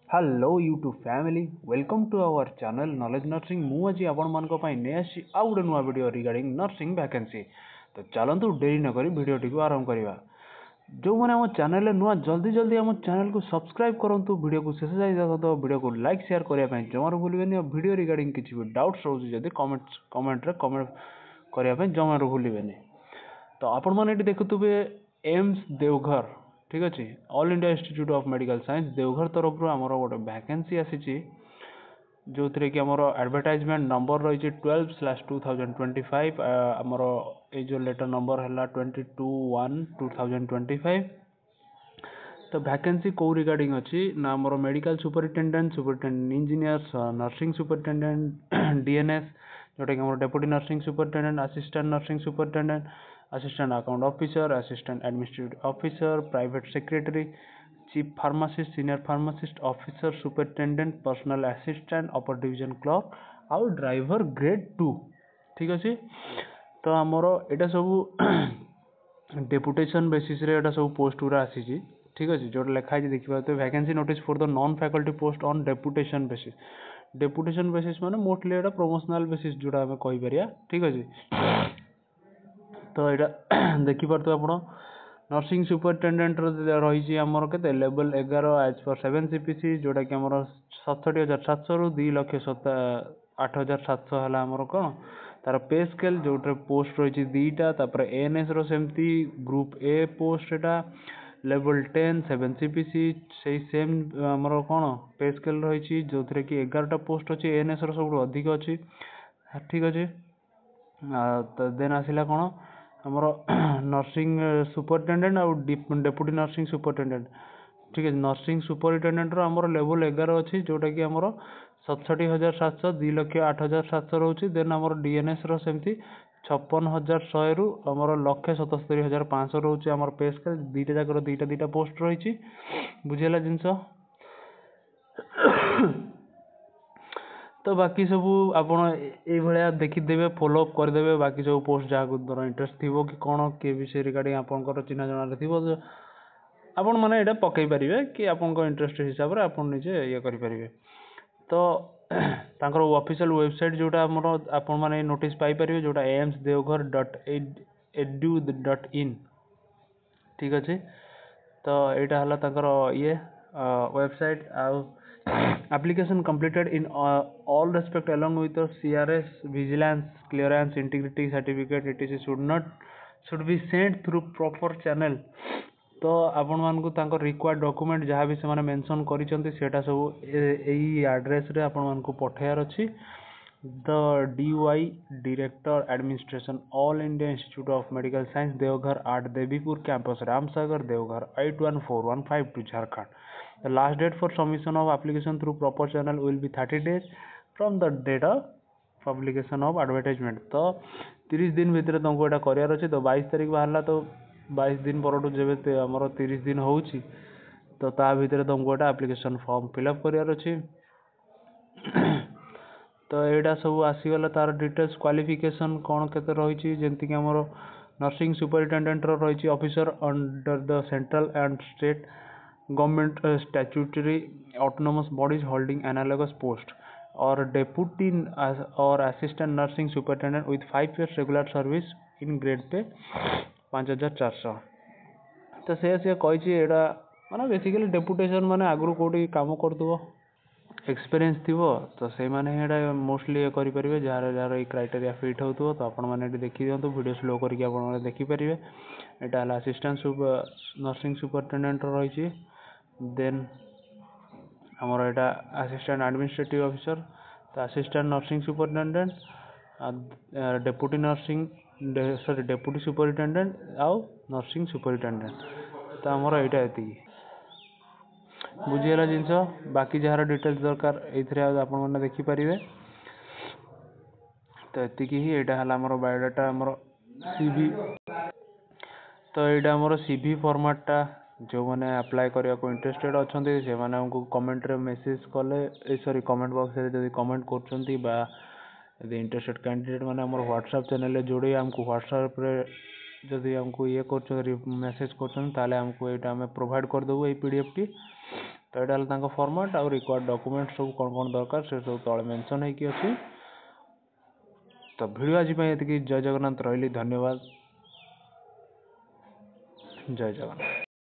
Hello YouTube family welcome to our channel knowledge nursing मु आज आपण मान नहीं आसी आउ गोटे नुआ वीडियो रिगार्डिंग नर्सिंग वैकेंसी। तो चलतु डेरी न करी वीडियोटी को आरंभ करवा। जो मैंने आम चैनल नुआ जल्दी जल्दी आम चैनल को सब्सक्राइब करूँ, वीडियो को शेष जाए देखो, वीडियो को लाइक शेयर करने जमार भूलें और वीडियो रिगार्डिंग किसी भी डाउट्स रोज कमेंट करने जमार भूलें। तो आपण मैंने देखुवे एम्स देवघर, ठीक अच्छे, all India Institute of Medical Science Deoghar तरफ आमर गोटे वैकेंसी आसी जो थे कि आमर एडवर्टाइजमेंट नंबर रही 12/2025 आमर ये लेटर नंबर है 22/1/2025। तो वैकेंसी कौ रिगार्डिंग अच्छी ना आमर medical superintendent engineers nursing superintendent DNS जोटा कि आम deputy nursing superintendent assistant nursing superintendent assistant account officer assistant administrative officer private secretary chief pharmacist senior pharmacist officer superintendent personal assistant upper division clerk आउ driver grade 2, ठीक अच्छे। तो आमर यहाँ सब डेपुटेशन बेसिस रे एटा सब पोस्ट गुरा आसी, ठीक अच्छे, जो लिखाई देखिए vacancy notice for the non faculty post on deputation basis. Deputation basis माने मोस्टली एटा प्रमोशनल बेसिस जोड़ा आम कहीपर, ठीक अच्छे। तो यहाँ देखिपे आप नर्सिंग सुपरिटेडेंट रही आमर के लेवल 11 एज पर 7 CPC जोटा कि आमर 67,700 रु 2,08,700 है आमर कौन तार पे स्केल जो पोस्ट रही दीटा एएनएस सेमती group A post Etah level 10 7 CPC से सेम आमर कौन पे स्केल रही जो थे कि 11टा पोस्ट अच्छी एएनएस सब अधिक अच्छी, ठीक अच्छे। तो देन आसला कौन आमर नर्सिंग सुपरिटेडेंट आउ डेप्यूटी नर्सिंग सुपरिटेडेंट, ठीक है। नर्सिंग सुपरिटेडेंट आमर लेवल 11 अच्छी जोटा कि आमर 67,700 2,08,700 रोचे। देन आमर डीएनएस सेमती 56,100 रु आमर 1,77,500 रोचे आमर पे स्केल दीटा जाकर दीटा पोस्ट रही बुझेगा जिनस। तो बाकी सब आपया देखीदे फॉलोअप करदे बाकी सब पोस्ट जहाँ इंटरेस्ट थी कि कौन किए विषय रिगार्डिंग आपंकर चिन्ह जना थी आपण मैंने यहाँ पकई पारे कि आप इंटरेस्ट हिसाब से आप निजे ये करेंगे। तो ऑफिशियल वेबसाइट जोटा आपण मैंने नोटिस पाइपर जोटा amsdeoghar.edu.in, ठीक अच्छे। तो यहाँ है ये वेबसाइट आउ application completed in all respect along with the CRS vigilance clearance integrity certificate etc should be sent through proper channel। तो आपण मानकु तांकर रिक्वायर्ड डॉक्यूमेंट जहाँ भी से मेंशन करिसेंती सेटा सब एई एड्रेस रे आपण मानकु पठायार अछि। The DY director administration All India Institute of Medical Science Deoghar आट Devipur campus Ramsagar Deoghar 814152 Jharkhand. The last date for submission of application through proper channel will be 30 days from the date of publication of advertisement। तो 30 दिन भितर तुमको यहाँ करार अच्छे। तो 22 तारीख बाहर तो 22 दिन पर जब आमर 30 दिन हो तो ता भितर तुमको यहाँ एप्लिकेशन फॉर्म फिलअप करार अच्छे। तो यहाँ सब आसीगला तार डिटेल्स क्वालिफिकेशन कौन के रही जमीक आमर नर्सिंग सुपरिटेडेंट रही officer under the central and state government statutory autonomous bodies holding analogous post और डेप्यूटी और assistant nursing superintendent with 5 years regular service in grade pay 5,400। तो से कही माने बेसिकली डेपुटेशन माने आगु कौटी काम कर एक्सपीरियंस थी तो से मैंने मोस्टली ये करेंगे जार जार ये क्राइटेरिया फिट हो। तो आपने देखी दिखाँ वीडियो स्लो करके देखिपारे। यहाँ असिस्टेंट नर्सिंग सुपरिटेडेंट रही देन आमर यहाँ असिस्टेंट एडमिनिस्ट्रेटिव ऑफिसर तो assistant nursing superintendent deputy nursing sorry deputy superintendent आउ नर्सिंग सुपरिटेडेंट। तो आमर यहाँ ये बुझीगला जिनस बाकी जार डिटेल्स दरकार ये आपने देखिपारे। तो ये यहाँ है आमर बायोडाटा आमर CV। तो यहाँ आमर CV फॉर्मेटा जो मैंने अप्लाई करने को इंटरेस्टेड अच्छा से मैंने कमेंट रे मेसेज कले सॉरी कमेंट बॉक्स रे जब कमेंट कर इंटरेस्टेड कैंडिडेट मैंने आम व्हाट्सएप चैनल जोड़े आमको व्हाट्सएप रे जदि आमको ये कर मेसेज कर प्रोवाइड करदेबू ये PDF टी। तो यहाँ फॉर्मेट आउ रिक्वायर्ड डॉक्यूमेंट सब कौन कौन दरकार से सब तले मेंशन होइकी अछि। तो वीडियो आज एतिकी। जय जगन्नाथ। रही धन्यवाद। जय जगन्नाथ।